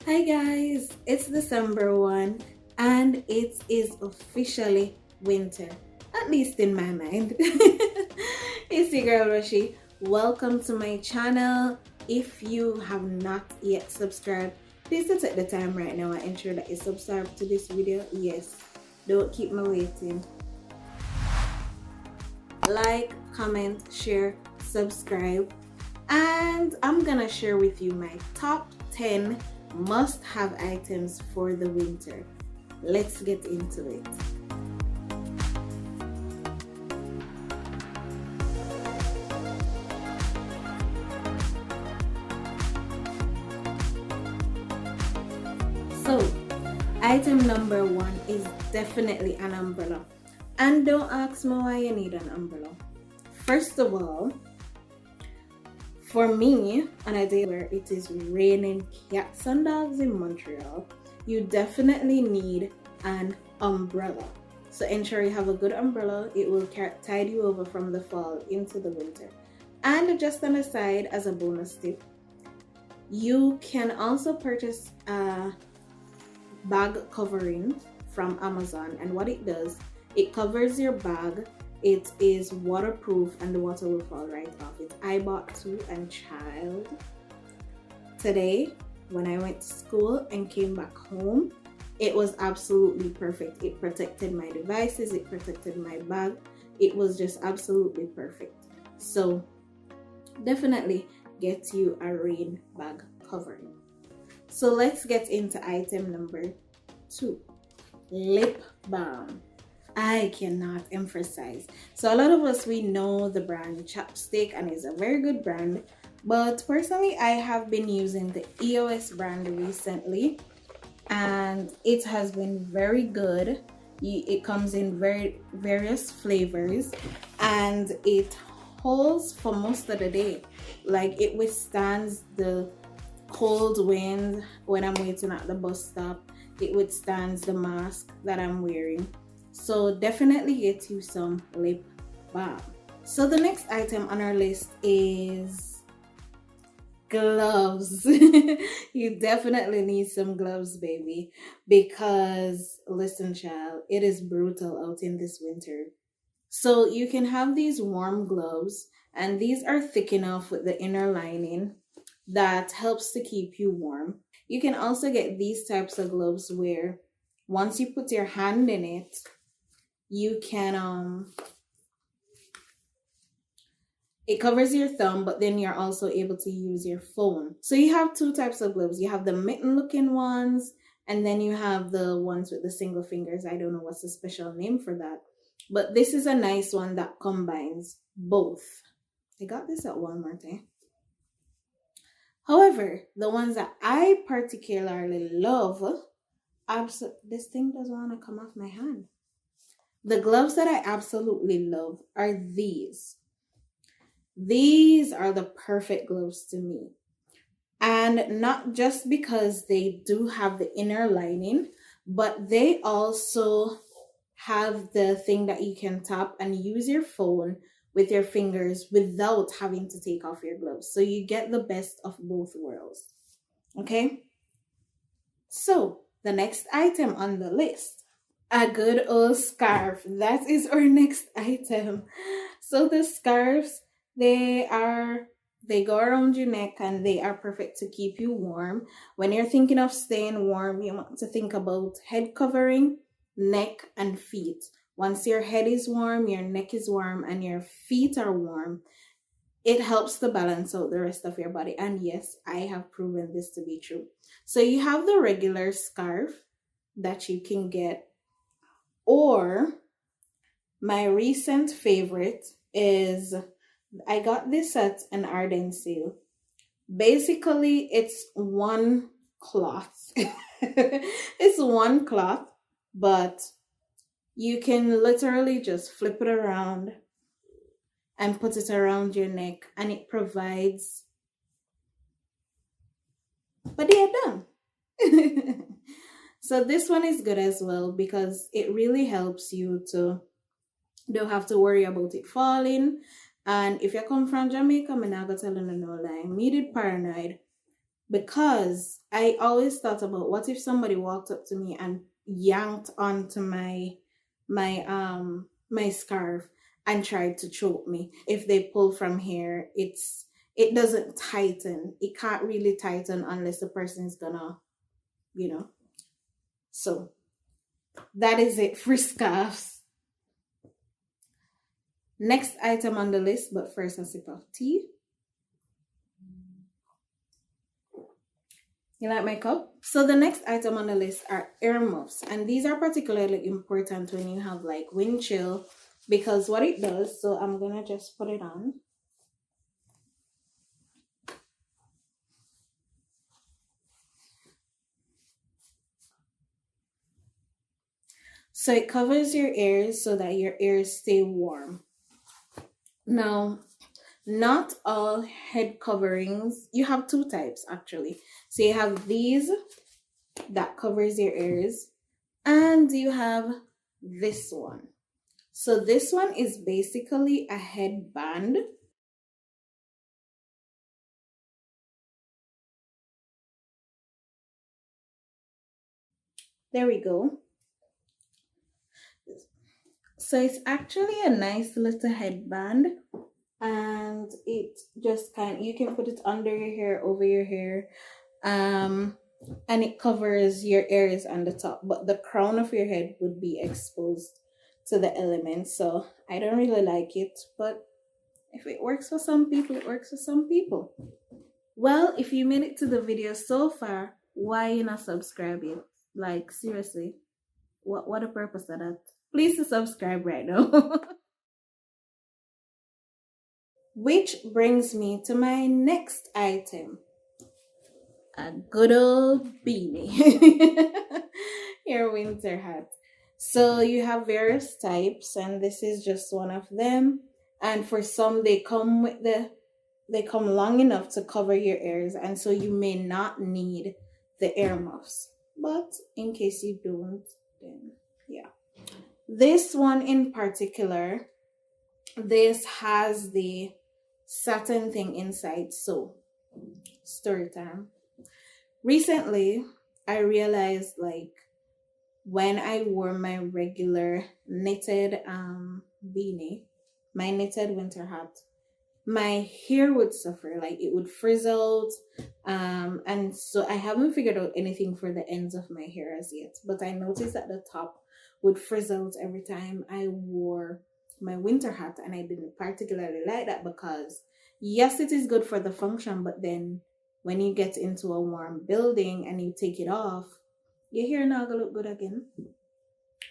Hi guys, it's December 1 and it is officially winter, at least in my mind. It's your girl Rochii. Welcome to my channel. If you have not yet subscribed, please do take the time right now and ensure that you subscribe to this video. Yes, don't keep me waiting. Like, comment, share, subscribe, and I'm gonna share with you my top 10 must-have items for the winter. Let's get into it. So, item number 1 is definitely an umbrella. And don't ask me why you need an umbrella. First of all, for me, on a day where it is raining cats and dogs in Montreal, you definitely need an umbrella. So ensure you have a good umbrella. It will tide you over from the fall into the winter. And just an aside, as a bonus tip, you can also purchase a bag covering from Amazon, and what it does, it covers your bag. It is waterproof and the water will fall right off it. I bought two, and child, today when I went to school and came back home, it was absolutely perfect. It protected my devices, it protected my bag. It was just absolutely perfect. So definitely get you a rain bag covering. So let's get into item number 2, lip balm. I cannot emphasize. So a lot of us, we know the brand Chapstick, and it's a very good brand. But personally, I have been using the EOS brand recently, and it has been very good. It comes in various flavors, and it holds for most of the day. Like, it withstands the cold wind when I'm waiting at the bus stop. It withstands the mask that I'm wearing. So definitely get you some lip balm. So the next item on our list is gloves. You definitely need some gloves, baby, because listen, child, it is brutal out in this winter. So you can have these warm gloves, and these are thick enough with the inner lining that helps to keep you warm. You can also get these types of gloves where once you put your hand in it, you can it covers your thumb, but then you're also able to use your phone. So you have two types of gloves. You have the mitten looking ones, and then you have the ones with the single fingers. I don't know what's the special name for that, but this is a nice one that combines both. I got this at Walmart, eh? However, the ones that I particularly love, this thing doesn't want to come off my hand. The gloves that I absolutely love are these. These are the perfect gloves to me. And not just because they do have the inner lining, but they also have the thing that you can tap and use your phone with your fingers without having to take off your gloves. So you get the best of both worlds. Okay? So the next item on the list, a good old scarf. That is our next item. So the scarves, they go around your neck, and they are perfect to keep you warm. When you're thinking of staying warm, you want to think about head covering, neck, and feet. Once your head is warm, your neck is warm, and your feet are warm, it helps to balance out the rest of your body. And yes, I have proven this to be true. So you have the regular scarf that you can get, or my recent favorite is, I got this at an Arden sale. Basically, it's one cloth. It's one cloth, but you can literally just flip it around and put it around your neck, and it provides, but they are done. So this one is good as well because it really helps you to don't have to worry about it falling. And if you come from Jamaica, I'm not gonna tell you no lie. Me did paranoid because I always thought about what if somebody walked up to me and yanked onto my scarf and tried to choke me. If they pull from here, it doesn't tighten. It can't really tighten unless the person is gonna, you know. So that is it for scarves. Next item on the list, but first a sip of tea. You like my cup? So the next item on the list are earmuffs, and these are particularly important when you have like wind chill, because what it does, so I'm gonna just put it on. So it covers your ears so that your ears stay warm. Now, not all head coverings, you have two types actually. So you have these that covers your ears, and you have this one. So this one is basically a headband. There we go. So it's actually a nice little headband, and it just you can put it under your hair, over your hair, and it covers your ears on the top, but the crown of your head would be exposed to the elements. So I don't really like it, but if it works for some people, it works for some people. Well, if you made it to the video so far, why you not subscribe yet? Like seriously, what the purpose of that? Please to subscribe right now. Which brings me to my next item. A good old beanie. Your winter hat. So you have various types, and this is just one of them. And for some, they come long enough to cover your ears, and so you may not need the earmuffs. But in case you don't, then yeah. This one in particular, this has the satin thing inside. So story time. Recently, I realized like when I wore my regular knitted beanie, my knitted winter hat, my hair would suffer, like it would frizz out, and so I haven't figured out anything for the ends of my hair as yet, but I noticed that the top would frizz out every time I wore my winter hat, and I didn't particularly like that because yes, it is good for the function, but then when you get into a warm building and you take it off, your hair not gonna look good again.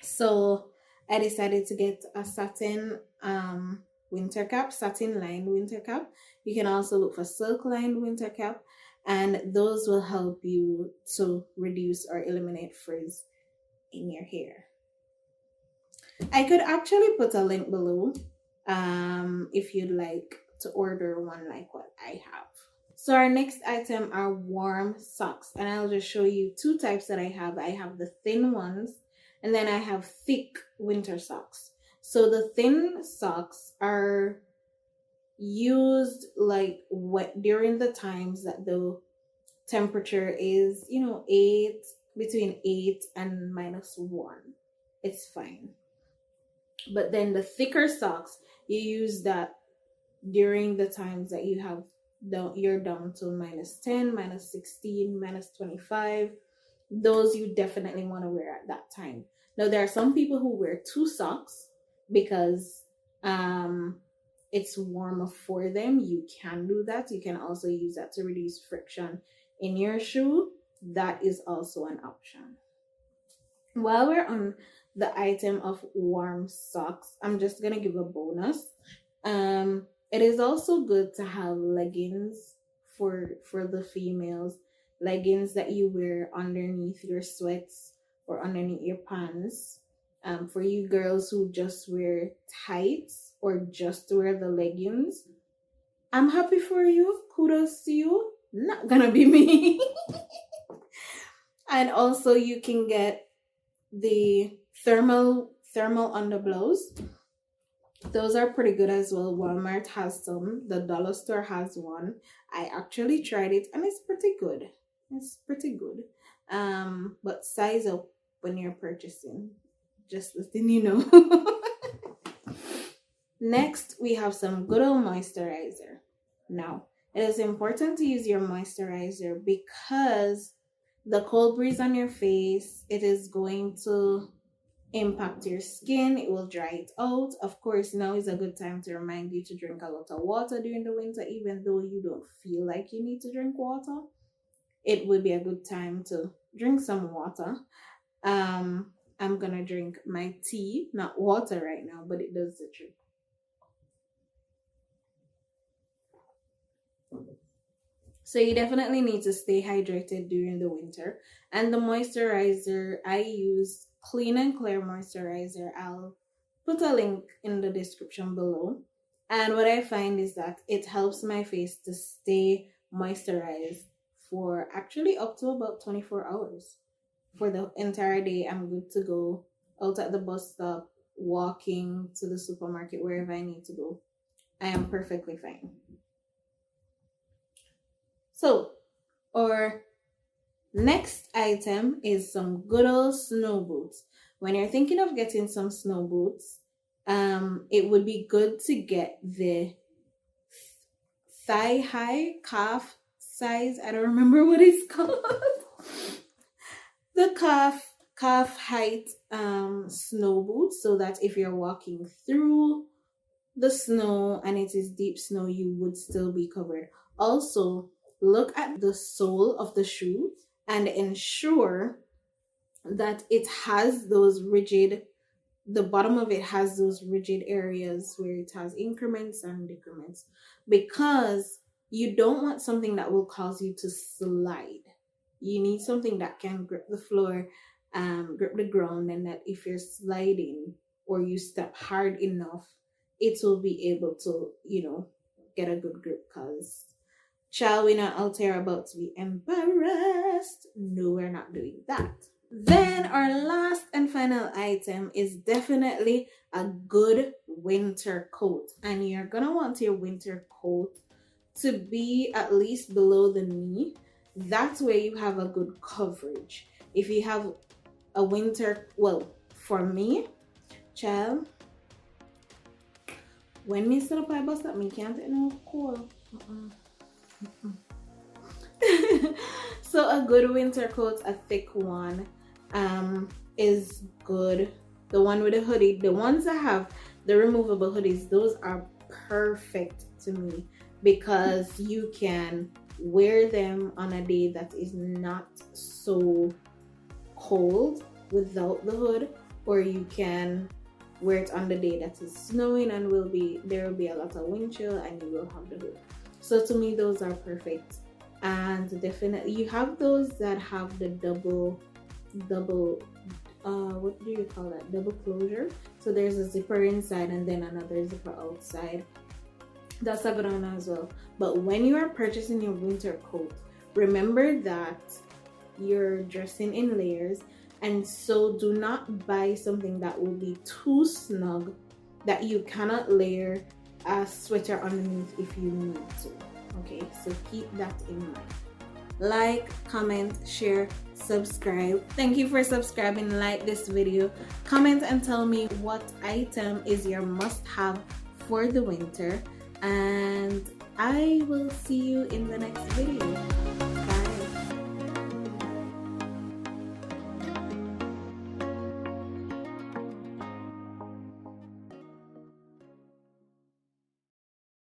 So I decided to get a satin winter cap, satin lined winter cap. You can also look for silk lined winter cap, and those will help you to reduce or eliminate frizz in your hair. I could actually put a link below if you'd like to order one like what I have. So our next item are warm socks, and I'll just show you two types that I have. I have the thin ones, and then I have thick winter socks. So the thin socks are used like during the times that the temperature is, between 8 and -1. It's fine. But then the thicker socks, you use that during the times that you're down to -10, -16, -25. Those you definitely want to wear at that time. Now there are some people who wear two socks because it's warmer for them. You can do that. You can also use that to reduce friction in your shoe. That is also an option. While we're on the item of warm socks, I'm just gonna give a bonus. It is also good to have leggings for the females, leggings that you wear underneath your sweats or underneath your pants. For you girls who just wear tights or just wear the leggings, I'm happy for you. Kudos to you. Not gonna be me. And also you can get the thermal underblouse. Those are pretty good as well. Walmart has some, the dollar store has one. I actually tried it and it's pretty good. It's pretty good. But size up when you're purchasing. Just letting you know. Next, we have some good old moisturizer. Now, it is important to use your moisturizer because the cold breeze on your face, it is going to impact your skin. It will dry it out. Of course, now is a good time to remind you to drink a lot of water during the winter, even though you don't feel like you need to drink water. It would be a good time to drink some water. I'm gonna drink my tea, not water right now, but it does the trick. So you definitely need to stay hydrated during the winter. And the moisturizer I use, Clean and Clear moisturizer. I'll put a link in the description below. And what I find is that it helps my face to stay moisturized for actually up to about 24 hours. For the entire day, I'm good to go out at the bus stop, walking to the supermarket, wherever I need to go. I am perfectly fine. So, our next item is some good old snow boots. When you're thinking of getting some snow boots, it would be good to get the thigh high calf size. I don't remember what it's called. The calf height snow boots, so that if you're walking through the snow and it is deep snow, you would still be covered. Also, look at the sole of the shoe and ensure that it has those rigid, the bottom of it has those rigid areas where it has increments and decrements, because you don't want something that will cause you to slide. You need something that can grip the floor, grip the ground, and that if you're sliding or you step hard enough, it will be able to, get a good grip. Because shall we not out here about to be embarrassed? No, we're not doing that. Then our last and final item is definitely a good winter coat. And you're going to want your winter coat to be at least below the knee. That way you have a good coverage. If you have a winter, well, for me, child, when me set up my bus that me can't take no cold. So a good winter coat, a thick one, is good. The one with a hoodie, the ones that have the removable hoodies, those are perfect to me, because you can wear them on a day that is not so cold without the hood, or you can wear it on the day that is snowing and there will be a lot of wind chill and you will have the hood. So to me, those are perfect. And definitely you have those that have the double what do you call that, double closure. So there's a zipper inside and then another zipper outside. That's a good one as well. But when you are purchasing your winter coat, remember that you're dressing in layers, and so do not buy something that will be too snug that you cannot layer a sweater underneath if you need to. Okay, so keep that in mind. Like, comment, share, subscribe. Thank you for subscribing. Like this video, comment and tell me what item is your must-have for the winter, and I will see you in the next video.